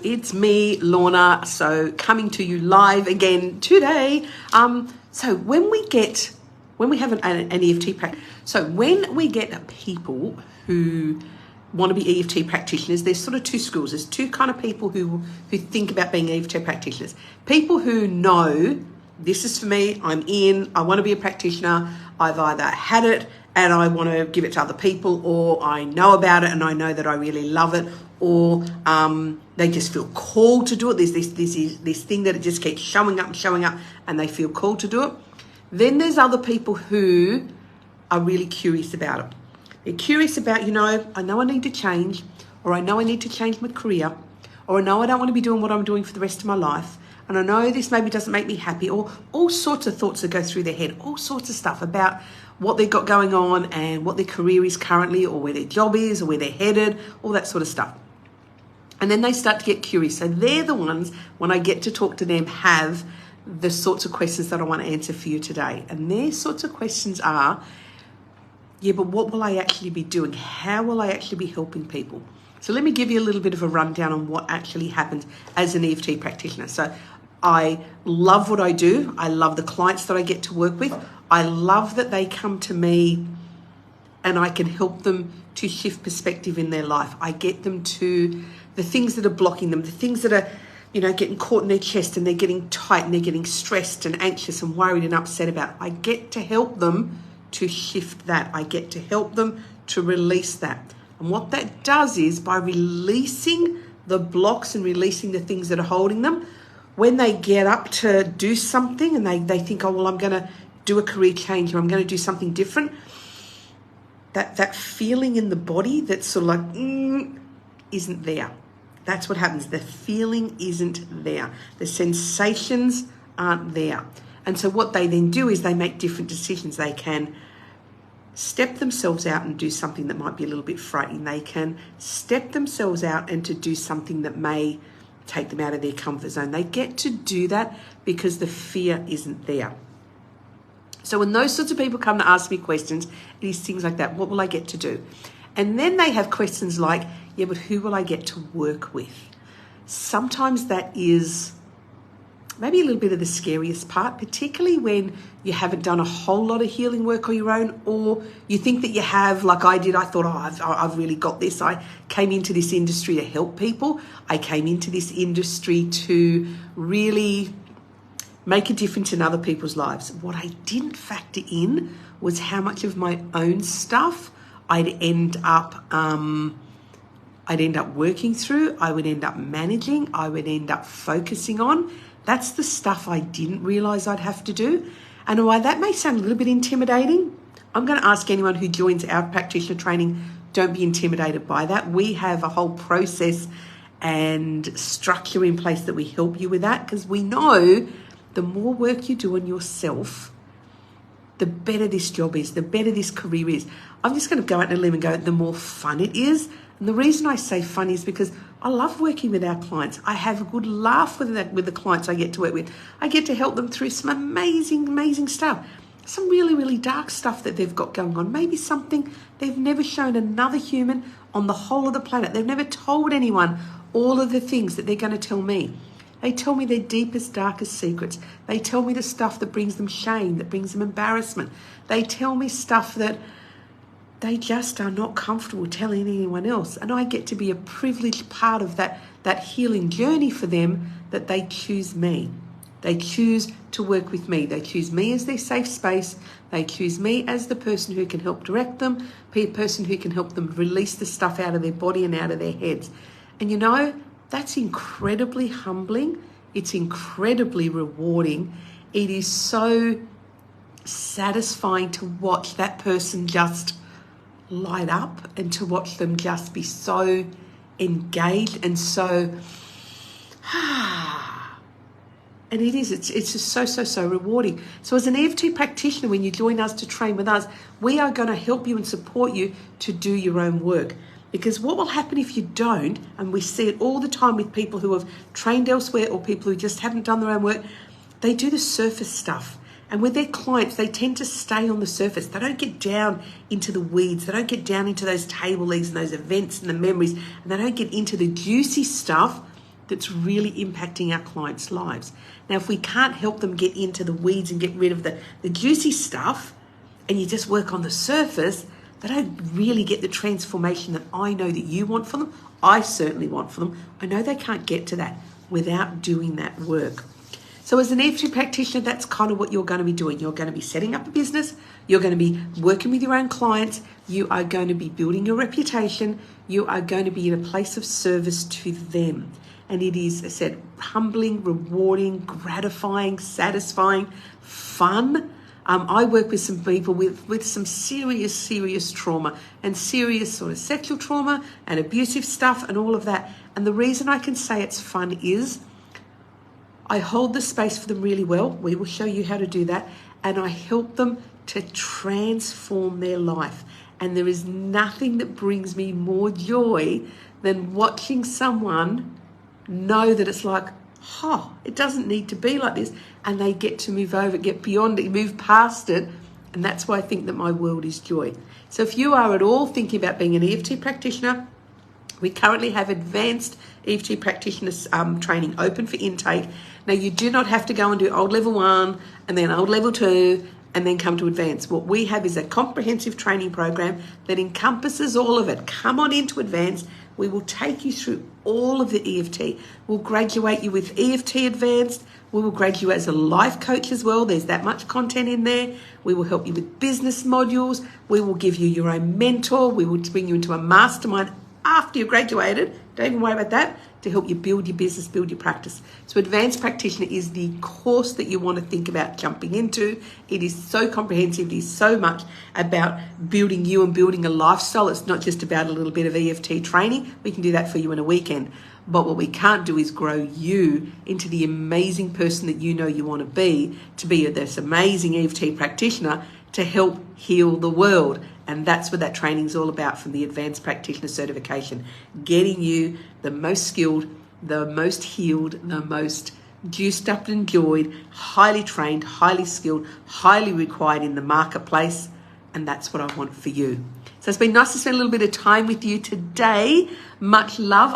it's me, Lorna. So coming to you live again today. So when we have an EFT practice, so when we get people who want to be EFT practitioners, there's sort of two schools. There's two kind of people who think about being EFT practitioners. People who know this is for me, I'm in, I want to be a practitioner, I've either had it and I want to give it to other people, or I know about it and I know that I really love it, or they just feel called to do it. There's this thing that it just keeps showing up and they feel called to do it. Then there's other people who are really curious about it. They're curious about, I know I need to change, or I know I need to change my career, or I know I don't want to be doing what I'm doing for the rest of my life, and I know this maybe doesn't make me happy, or all sorts of thoughts that go through their head, all sorts of stuff about what they've got going on and what their career is currently, or where their job is, or where they're headed, all that sort of stuff. And then they start to get curious. So they're the ones, when I get to talk to them, have the sorts of questions that I want to answer for you today. And their sorts of questions are, yeah, but what will I actually be doing? How will I actually be helping people? So let me give you a little bit of a rundown on what actually happens as an EFT practitioner. So I love what I do. I love the clients that I get to work with. I love that they come to me and I can help them to shift perspective in their life. I get them to the things that are blocking them, the things that are, getting caught in their chest and they're getting tight and they're getting stressed and anxious and worried and upset about. I get to help them to shift that. I get to help them to release that. And what that does is, by releasing the blocks and releasing the things that are holding them, when they get up to do something and they think, oh, well, I'm going to do a career change or I'm going to do something different, that feeling in the body that's sort of like, isn't there. That's what happens. The feeling isn't there. The sensations aren't there. And so what they then do is they make different decisions. They can step themselves out and do something that might be a little bit frightening. They can step themselves out and to do something that may take them out of their comfort zone. They get to do that because the fear isn't there. So when those sorts of people come to ask me questions, it is things like that. What will I get to do? And then they have questions like, yeah, but who will I get to work with? Sometimes that is maybe a little bit of the scariest part, particularly when you haven't done a whole lot of healing work on your own, or you think that you have, like I did. I thought, I've really got this. I came into this industry to help people. I came into this industry to really make a difference in other people's lives. What I didn't factor in was how much of my own stuff I'd end up working through, I would end up managing, I would end up focusing on. That's the stuff I didn't realize I'd have to do. And while that may sound a little bit intimidating, I'm going to ask anyone who joins our practitioner training, don't be intimidated by that. We have a whole process and structure in place that we help you with that, because we know the more work you do on yourself, the better this job is, the better this career is. I'm just going to go out on a limb and go, the more fun it is. And the reason I say fun is because I love working with our clients. I have a good laugh with the clients I get to work with. I get to help them through some amazing, amazing stuff. Some really, really dark stuff that they've got going on. Maybe something they've never shown another human on the whole of the planet. They've never told anyone all of the things that they're going to tell me. They tell me their deepest, darkest secrets. They tell me the stuff that brings them shame, that brings them embarrassment. They tell me stuff that they just are not comfortable telling anyone else. And I get to be a privileged part of that healing journey for them, that they choose me. They choose to work with me. They choose me as their safe space. They choose me as the person who can help direct them, be a person who can help them release the stuff out of their body and out of their heads. And that's incredibly humbling. It's incredibly rewarding. It is so satisfying to watch that person just light up and to watch them just be so engaged and so and it's just so rewarding. So as an EFT practitioner, when you join us to train with us, we are going to help you and support you to do your own work. Because what will happen if you don't, and we see it all the time with people who have trained elsewhere or people who just haven't done their own work, they do the surface stuff. And with their clients, they tend to stay on the surface. They don't get down into the weeds. They don't get down into those table leagues and those events and the memories. And they don't get into the juicy stuff that's really impacting our clients' lives. Now, if we can't help them get into the weeds and get rid of the juicy stuff, and you just work on the surface, they don't really get the transformation that I know that you want for them. I certainly want for them. I know they can't get to that without doing that work. So as an EFT practitioner, that's kind of what you're going to be doing. You're going to be setting up a business. You're going to be working with your own clients. You are going to be building your reputation. You are going to be in a place of service to them. And it is, as I said, humbling, rewarding, gratifying, satisfying, fun. I work with some people with some serious trauma and serious sort of sexual trauma and abusive stuff and all of that. And the reason I can say it's fun is I hold the space for them really well. We will show you how to do that. And I help them to transform their life. And there is nothing that brings me more joy than watching someone know that it's like, it doesn't need to be like this. And they get to move over, get beyond it, move past it. And that's why I think that my world is joy. So if you are at all thinking about being an EFT practitioner, we currently have advanced EFT practitioner training open for intake. Now, you do not have to go and do old level 1 and then old level 2 and then come to advanced. What we have is a comprehensive training program that encompasses all of it. Come on into advanced. We will take you through all of the EFT. We'll graduate you with EFT Advanced. We will graduate you as a life coach as well. There's that much content in there. We will help you with business modules. We will give you your own mentor. We will bring you into a mastermind after you've graduated. Don't even worry about that, to help you build your business, build your practice. So Advanced Practitioner is the course that you want to think about jumping into. It is so comprehensive. It is so much about building you and building a lifestyle. It's not just about a little bit of EFT training. We can do that for you in a weekend. But what we can't do is grow you into the amazing person that you know you want to be this amazing EFT practitioner to help heal the world. And that's what that training is all about from the Advanced Practitioner Certification. Getting you the most skilled, the most healed, the most juiced up and enjoyed, highly trained, highly skilled, highly required in the marketplace. And that's what I want for you. So it's been nice to spend a little bit of time with you today. Much love.